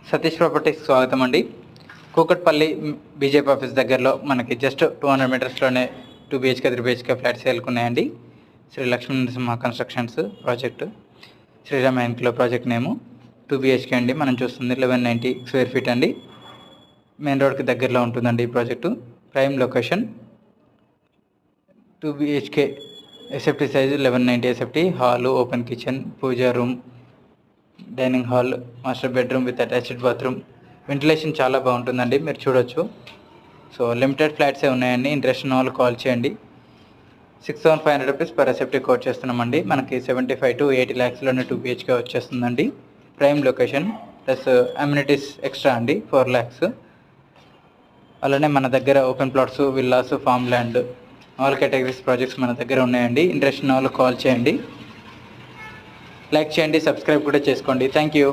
Satish properties స్వాగతం అండి. Kukatpally BJP office దగ్గరలో మనకి జస్ట్ 200 మీటర్స్లోనే 2 BHK 3 BHK ఫ్లాట్స్ సేల్కున్నాయండి. Shri Lakshmi Narasimha constructions project, Sriram enclave project నేము. 2 BHK అండి. మనం చూస్తుంది 1190 స్క్వేర్ ఫీట్ అండి. మెయిన్ రోడ్కి దగ్గరలో ఉంటుందండి ఈ project. Prime location. 2 BHK SFT size 1190 SFT. Hall, open kitchen, puja room, dining hall, master bedroom with attached bathroom. Ventilation చాలా బాగుంటుందండి, మీరు చూడొచ్చు. సో లిమిటెడ్ ఫ్లాట్సే ఉన్నాయండి. ఇంట్రెస్ట్ ఉన్న వాళ్ళు కాల్ చేయండి. 6,500 రూపీస్ పర్ ఎస్ఎఫ్టీ కోట్ చేస్తున్నామండి. మనకి 75 to 80 lakhsలోనే 2 BHK వచ్చేస్తుందండి. Prime location plus amenities extra అండి 4 lakhs. అలానే మన దగ్గర open plots, villas, farm land, all categories projects మన దగ్గర ఉన్నాయండి. ఇంట్రెస్ట్ ఉన్న వాళ్ళు కాల్ చేయండి, లైక్ చేయండి, సబ్స్క్రైబ్ కూడా చేసుకోండి. Thank you.